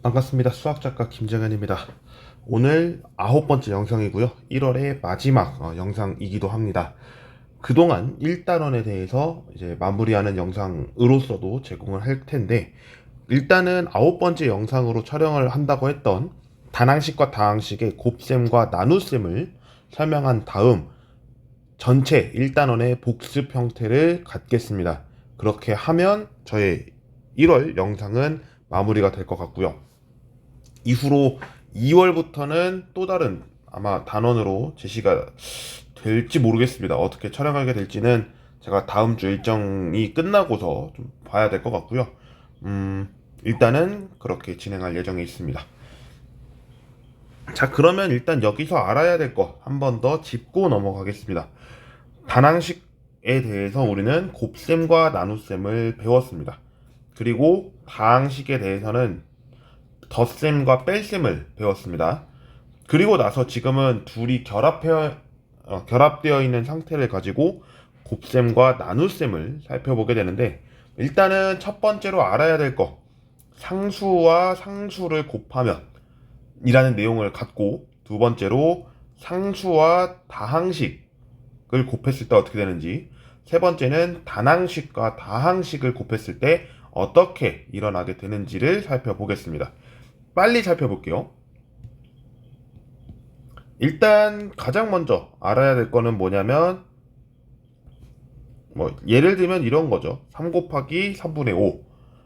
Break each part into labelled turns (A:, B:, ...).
A: 반갑습니다. 수학작가 김정현입니다. 오늘 9번째 영상이고요. 1월의 마지막 영상이기도 합니다. 그동안 1단원에 대해서 이제 마무리하는 영상으로서도 제공을 할 텐데, 일단은 9번째 영상으로 촬영을 한다고 했던 단항식과 다항식의 곱셈과 나눗셈을 설명한 다음 전체 1단원의 복습 형태를 갖겠습니다. 그렇게 하면 저의 1월 영상은 마무리가 될 것 같고요. 이후로 2월부터는 또 다른 아마 단원으로 제시가 될지 모르겠습니다. 어떻게 촬영하게 될지는 제가 다음 주 일정이 끝나고서 좀 봐야 될 것 같고요. 일단은 그렇게 진행할 예정에 있습니다. 자, 그러면 일단 여기서 알아야 될 거 한 번 더 짚고 넘어가겠습니다. 단항식에 대해서 우리는 곱셈과 나눗셈을 배웠습니다. 그리고 다항식에 대해서는 덧셈과 뺄셈을 배웠습니다. 그리고 나서 지금은 둘이 결합되어 있는 상태를 가지고 곱셈과 나눗셈을 살펴보게 되는데, 일단은 첫 번째로 알아야 될 거, 상수와 상수를 곱하면 이라는 내용을 갖고, 두 번째로 상수와 다항식을 곱했을 때 어떻게 되는지, 세 번째는 단항식과 다항식을 곱했을 때 어떻게 일어나게 되는지를 살펴보겠습니다. 빨리 살펴볼게요. 일단 가장 먼저 알아야 될 거는 뭐냐면, 예를 들면 이런 거죠. 3 곱하기 3분의 5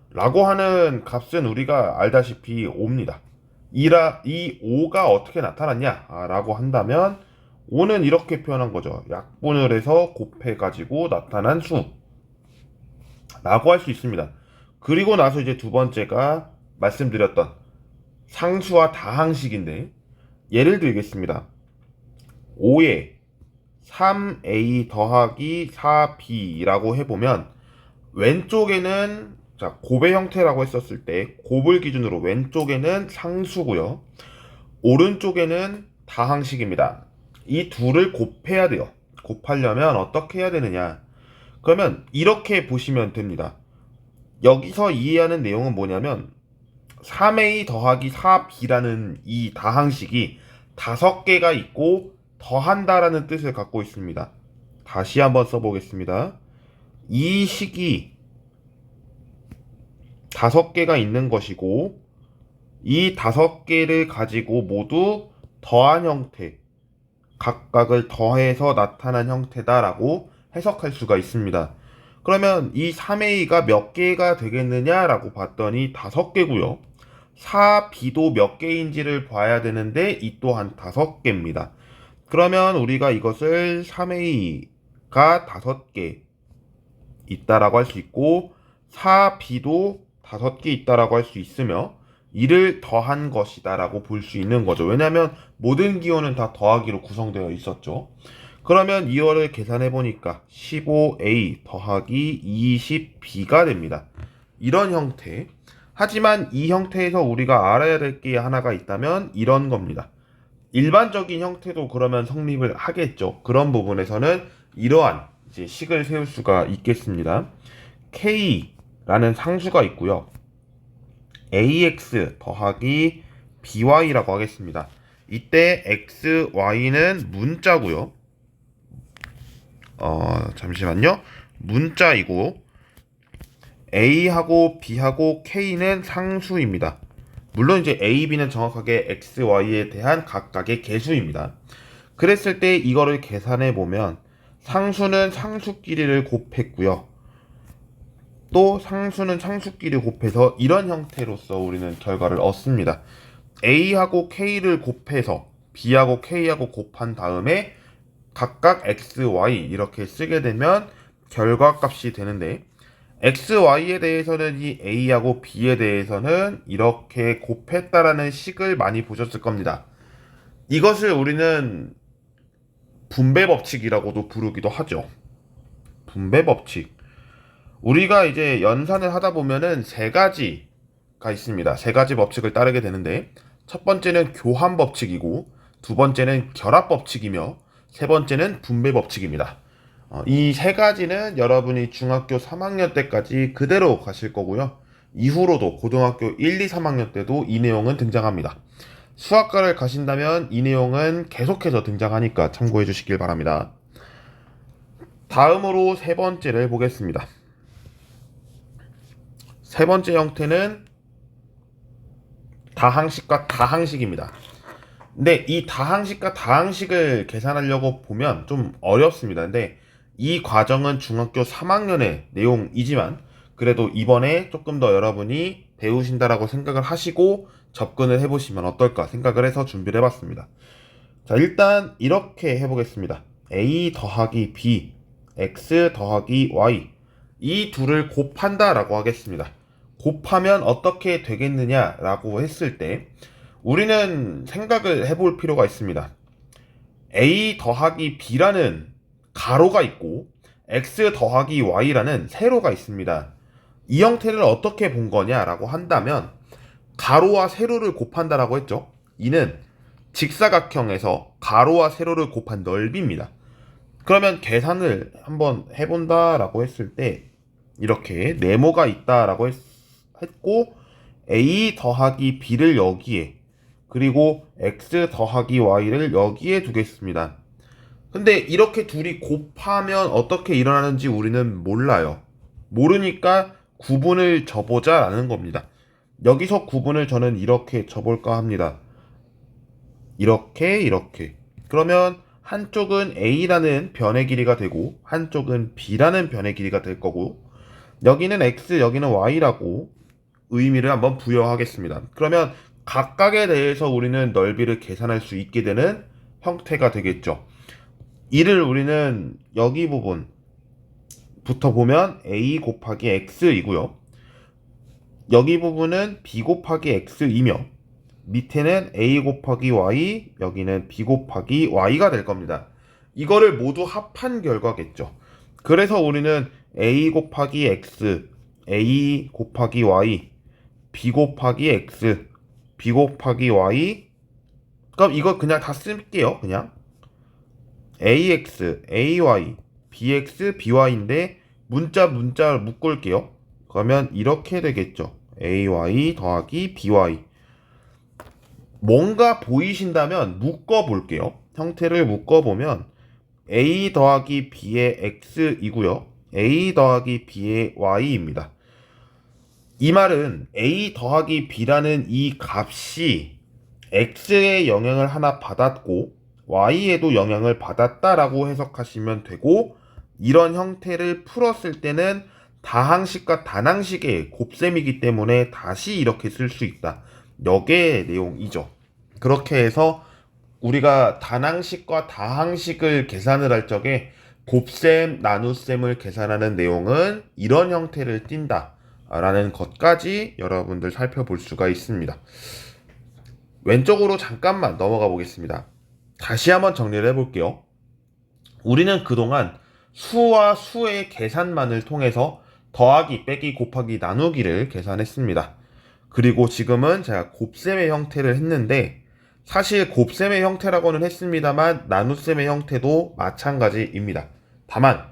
A: 라고 하는 값은 우리가 알다시피 5입니다. 이 5가 어떻게 나타났냐 라고 한다면, 5는 이렇게 표현한 거죠. 약분을 해서 곱해가지고 나타난 수 라고 할 수 있습니다. 그리고 나서 이제 두 번째가 말씀드렸던 상수와 다항식인데, 예를 들겠습니다. 5에 3a 더하기 4b라고 해보면, 왼쪽에는 곱의 형태라고 했었을 때 곱을 기준으로 왼쪽에는 상수고요, 오른쪽에는 다항식입니다. 이 둘을 곱해야 돼요. 곱하려면 어떻게 해야 되느냐, 그러면 이렇게 보시면 됩니다. 여기서 이해하는 내용은 뭐냐면, 3a 더하기 4b라는 이 다항식이 5개가 있고 더한다라는 뜻을 갖고 있습니다. 다시 한번 써보겠습니다. 이 식이 5개가 있는 것이고, 이 5개를 가지고 모두 더한 형태, 각각을 더해서 나타난 형태다라고 해석할 수가 있습니다. 그러면 이 3a가 몇 개가 되겠느냐라고 봤더니 5개고요. 4b도 몇 개인지를 봐야 되는데 이 또한 5개입니다. 그러면 우리가 이것을 3a가 5개 있다라고 할 수 있고, 4b도 5개 있다라고 할 수 있으며, 이를 더한 것이다 라고 볼 수 있는 거죠. 왜냐하면 모든 기호는 다 더하기로 구성되어 있었죠. 그러면 2월을 계산해 보니까 15a 더하기 20b가 됩니다. 이런 형태. 하지만 이 형태에서 우리가 알아야 될 게 하나가 있다면 이런 겁니다. 일반적인 형태도 그러면 성립을 하겠죠. 그런 부분에서는 이러한 이제 식을 세울 수가 있겠습니다. k라는 상수가 있고요. ax 더하기 by라고 하겠습니다. 이때 x, y는 문자고요. 잠시만요. 문자이고, a하고 b하고 k는 상수입니다. 물론 이제 a, b는 정확하게 x, y에 대한 각각의 개수입니다. 그랬을 때 이거를 계산해 보면 상수는 상수끼리를 곱했고요, 또 상수는 상수끼리 곱해서 이런 형태로서 우리는 결과를 얻습니다. a하고 k를 곱해서 b하고 k하고 곱한 다음에 각각 x, y 이렇게 쓰게 되면 결과값이 되는데, x, y에 대해서는 이 a하고 b에 대해서는 이렇게 곱했다라는 식을 많이 보셨을 겁니다. 이것을 우리는 분배 법칙이라고도 부르기도 하죠. 분배 법칙. 우리가 이제 연산을 하다 보면은 세 가지가 있습니다. 세 가지 법칙을 따르게 되는데, 첫 번째는 교환 법칙이고, 두 번째는 결합 법칙이며, 세 번째는 분배 법칙입니다. 이 세 가지는 여러분이 중학교 3학년 때까지 그대로 가실 거고요. 이후로도 고등학교 1, 2, 3학년 때도 이 내용은 등장합니다. 수학과를 가신다면 이 내용은 계속해서 등장하니까 참고해 주시길 바랍니다. 다음으로 세 번째를 보겠습니다. 세 번째 형태는 다항식과 다항식입니다. 근데 이 다항식과 다항식을 계산하려고 보면 좀 어렵습니다. 근데 이 과정은 중학교 3학년의 내용이지만 그래도 이번에 조금 더 여러분이 배우신다라고 생각을 하시고 접근을 해보시면 어떨까 생각을 해서 준비를 해봤습니다. 자, 일단 이렇게 해보겠습니다. a 더하기 b, x 더하기 y 이 둘을 곱한다 라고 하겠습니다. 곱하면 어떻게 되겠느냐 라고 했을 때 우리는 생각을 해볼 필요가 있습니다. a 더하기 b라는 가로가 있고 x 더하기 y라는 세로가 있습니다. 이 형태를 어떻게 본 거냐라고 한다면 가로와 세로를 곱한다라고 했죠. 이는 직사각형에서 가로와 세로를 곱한 넓이입니다. 그러면 계산을 한번 해본다라고 했을 때 이렇게 네모가 있다라고 했고 a 더하기 b를 여기에 그리고 x 더하기 y를 여기에 두겠습니다. 근데 이렇게 둘이 곱하면 어떻게 일어나는지 우리는 몰라요. 모르니까 구분을 줘보자라는 겁니다. 여기서 구분을 저는 이렇게 줘볼까 합니다. 이렇게. 그러면 한쪽은 a라는 변의 길이가 되고 한쪽은 b라는 변의 길이가 될 거고 여기는 x, 여기는 y라고 의미를 한번 부여하겠습니다. 그러면 각각에 대해서 우리는 넓이를 계산할 수 있게 되는 형태가 되겠죠. 이를 우리는 여기 부분부터 보면 a 곱하기 x이고요. 여기 부분은 b 곱하기 x이며 밑에는 a 곱하기 y, 여기는 b 곱하기 y가 될 겁니다. 이거를 모두 합한 결과겠죠. 그래서 우리는 a 곱하기 x, a 곱하기 y, b 곱하기 x, b 곱하기 y 그럼 이거 그냥 다 쓸게요. 그냥 ax, ay, bx, by인데 문자 묶을게요. 그러면 이렇게 되겠죠. ay 더하기 by 뭔가 보이신다면 묶어볼게요. 형태를 묶어보면 a 더하기 b의 x이고요. a 더하기 b의 y입니다. 이 말은 a 더하기 b라는 이 값이 x의 영향을 하나 받았고 y에도 영향을 받았다라고 해석하시면 되고 이런 형태를 풀었을 때는 다항식과 단항식의 곱셈이기 때문에 다시 이렇게 쓸 수 있다. 역의 내용이죠. 그렇게 해서 우리가 단항식과 다항식을 계산을 할 적에 곱셈, 나눗셈을 계산하는 내용은 이런 형태를 띈다 라는 것까지 여러분들 살펴볼 수가 있습니다. 왼쪽으로 잠깐만 넘어가 보겠습니다. 다시 한번 정리를 해볼게요. 우리는 그동안 수와 수의 계산만을 통해서 더하기, 빼기, 곱하기, 나누기를 계산했습니다. 그리고 지금은 제가 곱셈의 형태를 했는데 사실 곱셈의 형태라고는 했습니다만 나눗셈의 형태도 마찬가지입니다. 다만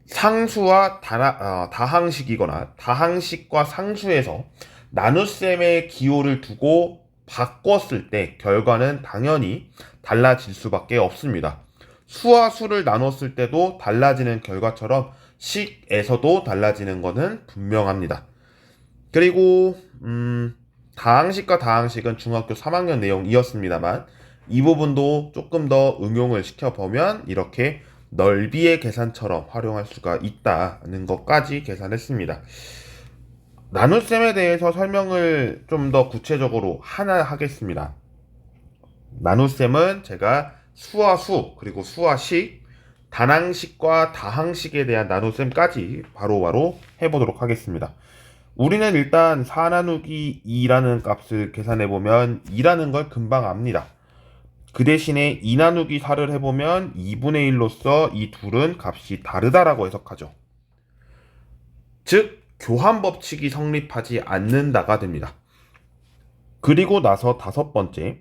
A: 상수와 다항식이거나 다항식과 상수에서 나눗셈의 기호를 두고 바꿨을 때 결과는 당연히 달라질 수밖에 없습니다. 수와 수를 나눴을 때도 달라지는 결과처럼 식에서도 달라지는 것은 분명합니다. 그리고 다항식과 다항식은 중학교 3학년 내용이었습니다만 이 부분도 조금 더 응용을 시켜보면 이렇게 넓이의 계산처럼 활용할 수가 있다는 것까지 계산했습니다. 나눗셈에 대해서 설명을 좀 더 구체적으로 하나 하겠습니다. 나눗셈은 제가 수와 수, 그리고 수와 식, 단항식과 다항식에 대한 나눗셈까지 바로바로 해보도록 하겠습니다. 우리는 일단 4 나누기 2라는 값을 계산해보면 2라는 걸 금방 압니다. 그 대신에 2 나누기 4를 해보면 2분의 1로서 이 둘은 값이 다르다라고 해석하죠. 즉 교환 법칙이 성립하지 않는다가 됩니다. 그리고 나서 다섯 번째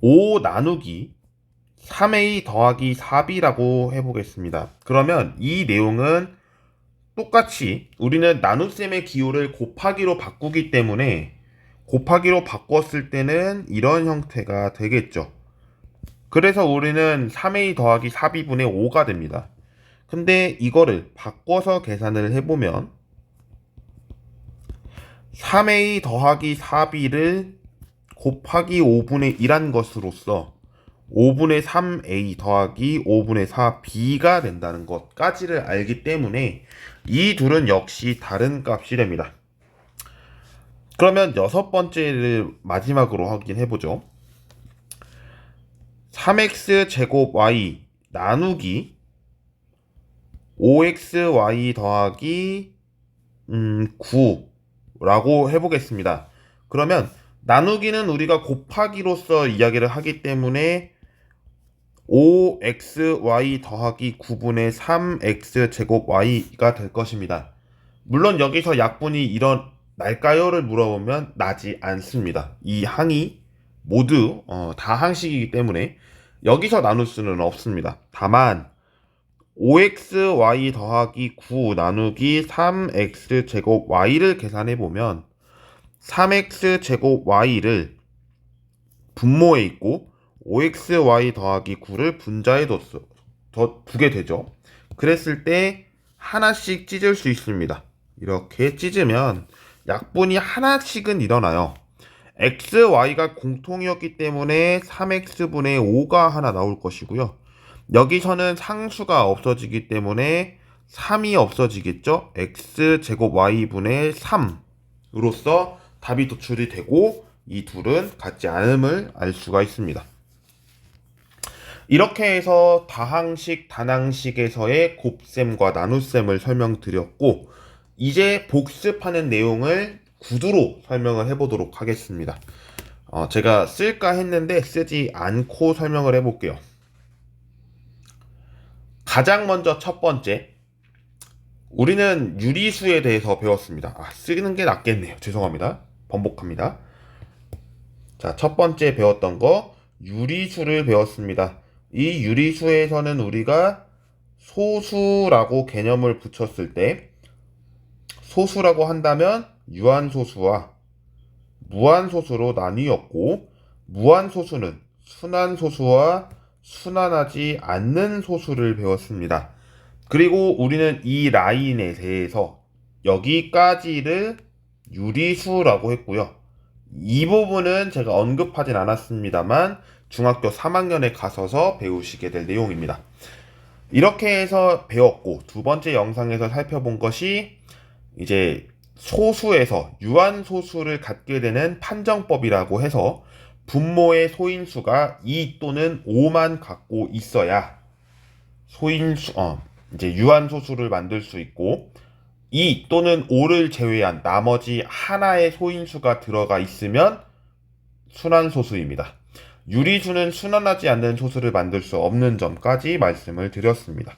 A: 5 나누기 3a 더하기 4b라고 해보겠습니다. 그러면 이 내용은 똑같이 우리는 나눗셈의 기호를 곱하기로 바꾸기 때문에 곱하기로 바꿨을 때는 이런 형태가 되겠죠. 그래서 우리는 3a 더하기 4b분의 5가 됩니다. 근데 이거를 바꿔서 계산을 해보면 3a 더하기 4b를 곱하기 5분의 1한 것으로써 5분의 3a 더하기 5분의 4b가 된다는 것까지를 알기 때문에 이 둘은 역시 다른 값이 됩니다. 그러면 여섯 번째를 마지막으로 확인해보죠. 3x 제곱 y 나누기 5xy 더하기 9라고 해보겠습니다. 그러면 나누기는 우리가 곱하기로서 이야기를 하기 때문에 5xy 더하기 9분의 3x 제곱 y가 될 것입니다. 물론 여기서 약분이 일어날까요를 물어보면 나지 않습니다. 이 항이 모두 다 항식이기 때문에 여기서 나눌 수는 없습니다. 다만 5xy 더하기 9 나누기 3x 제곱 y를 계산해 보면 3x 제곱 y를 분모에 있고 5xy 더하기 9를 분자에 두게 되죠. 그랬을 때 하나씩 찢을 수 있습니다. 이렇게 찢으면 약분이 하나씩은 일어나요. xy가 공통이었기 때문에 3x분의 5가 하나 나올 것이고요. 여기서는 상수가 없어지기 때문에 3이 없어지겠죠. x제곱 y분의 3으로써 답이 도출이 되고 이 둘은 같지 않음을 알 수가 있습니다. 이렇게 해서 다항식, 단항식에서의 곱셈과 나눗셈을 설명드렸고 이제 복습하는 내용을 구두로 설명을 해보도록 하겠습니다. 제가 쓸까 했는데 쓰지 않고 설명을 해볼게요. 가장 먼저 첫 번째, 우리는 유리수에 대해서 배웠습니다. 쓰는 게 낫겠네요. 죄송합니다. 번복합니다. 자, 첫 번째 배웠던 거 유리수를 배웠습니다. 이 유리수에서는 우리가 소수라고 개념을 붙였을 때 소수라고 한다면 유한소수와 무한소수로 나뉘었고 무한소수는 순한소수와 순환하지 않는 소수를 배웠습니다. 그리고 우리는 이 라인에 대해서 여기까지를 유리수라고 했고요. 이 부분은 제가 언급하진 않았습니다만 중학교 3학년에 가셔서 배우시게 될 내용입니다. 이렇게 해서 배웠고 두 번째 영상에서 살펴본 것이 이제 소수에서 유한소수를 갖게 되는 판정법이라고 해서 분모의 소인수가 2 또는 5만 갖고 있어야 이제 유한소수를 만들 수 있고 2 또는 5를 제외한 나머지 하나의 소인수가 들어가 있으면 순환소수입니다. 유리수는 순환하지 않는 소수를 만들 수 없는 점까지 말씀을 드렸습니다.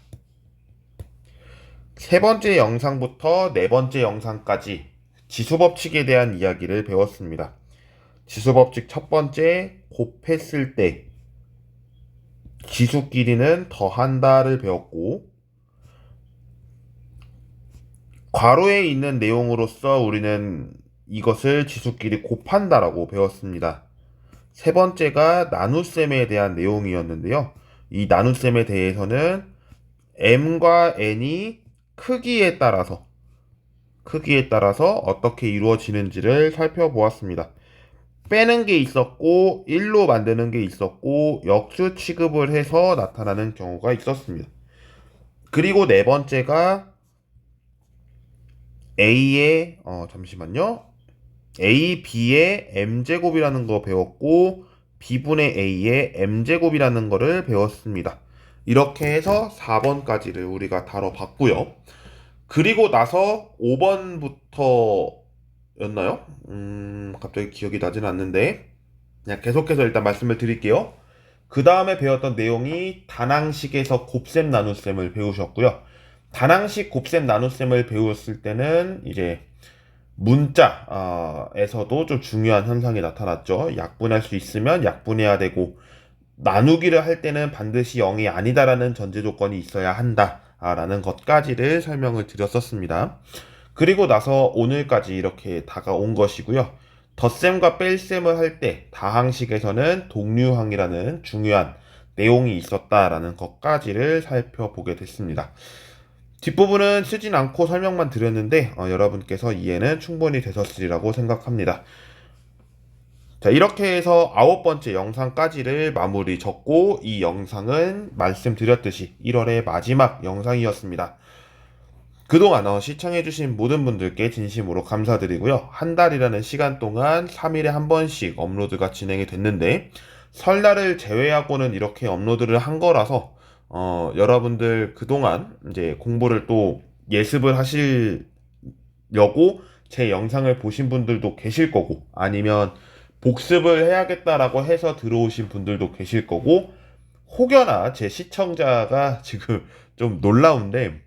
A: 세 번째 영상부터 네 번째 영상까지 지수법칙에 대한 이야기를 배웠습니다. 지수법칙 첫 번째, 곱했을 때 지수끼리는 더한다를 배웠고 괄호에 있는 내용으로서 우리는 이것을 지수끼리 곱한다라고 배웠습니다. 세 번째가 나눗셈에 대한 내용이었는데요. 이 나눗셈에 대해서는 m과 n이 크기에 따라서 어떻게 이루어지는지를 살펴보았습니다. 빼는 게 있었고 1로 만드는 게 있었고 역수 취급을 해서 나타나는 경우가 있었습니다. 그리고 네 번째가 A의 A, B의 M제곱이라는 거 배웠고 B분의 A의 M제곱이라는 거를 배웠습니다. 이렇게 해서 4번까지를 우리가 다뤄봤고요. 그리고 나서 5번부터였나요? 갑자기 기억이 나진 않는데 그냥 계속해서 일단 말씀을 드릴게요. 그 다음에 배웠던 내용이 단항식에서 곱셈 나눗셈을 배우셨고요. 단항식 곱셈 나눗셈을 배웠을 때는 이제 문자에서도 좀 중요한 현상이 나타났죠. 약분할 수 있으면 약분해야 되고 나누기를 할 때는 반드시 0이 아니다라는 전제 조건이 있어야 한다. 라는 것까지를 설명을 드렸었습니다. 그리고 나서 오늘까지 이렇게 다가온 것이고요. 덧셈과 뺄셈을 할 때 다항식에서는 동류항이라는 중요한 내용이 있었다라는 것까지를 살펴보게 됐습니다. 뒷부분은 쓰진 않고 설명만 드렸는데 여러분께서 이해는 충분히 되셨으리라고 생각합니다. 자, 이렇게 해서 9번째 영상까지를 마무리 졌고 이 영상은 말씀드렸듯이 1월의 마지막 영상이었습니다. 그동안 시청해주신 모든 분들께 진심으로 감사드리고요. 한 달이라는 시간 동안 3일에 한 번씩 업로드가 진행이 됐는데 설날을 제외하고는 이렇게 업로드를 한 거라서 여러분들 그동안 이제 공부를 또 예습을 하시려고 제 영상을 보신 분들도 계실 거고 아니면 복습을 해야겠다라고 해서 들어오신 분들도 계실 거고 혹여나 제 시청자가 지금 좀 놀라운데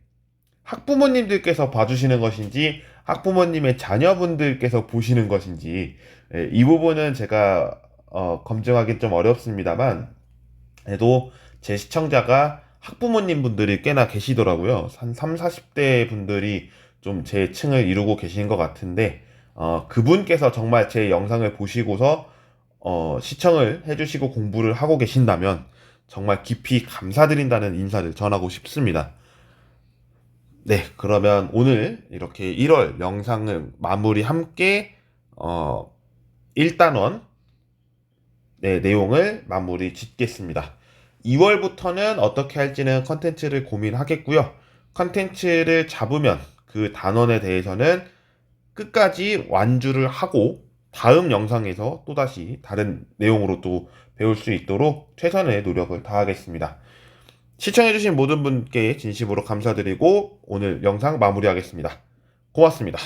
A: 학부모님들께서 봐주시는 것인지 학부모님의 자녀분들께서 보시는 것인지 이 부분은 제가 검증하기 좀 어렵습니다만 그래도 제 시청자가 학부모님 분들이 꽤나 계시더라고요. 한 3, 40대 분들이 좀 제 층을 이루고 계신 것 같은데 그분께서 정말 제 영상을 보시고서 시청을 해주시고 공부를 하고 계신다면 정말 깊이 감사드린다는 인사를 전하고 싶습니다. 네, 그러면 오늘 이렇게 1월 영상을 마무리 함께 1단원 내용을 마무리 짓겠습니다. 2월부터는 어떻게 할지는 컨텐츠를 고민하겠고요. 컨텐츠를 잡으면 그 단원에 대해서는 끝까지 완주를 하고 다음 영상에서 또다시 다른 내용으로 또 배울 수 있도록 최선의 노력을 다하겠습니다. 시청해주신 모든 분께 진심으로 감사드리고 오늘 영상 마무리하겠습니다. 고맙습니다.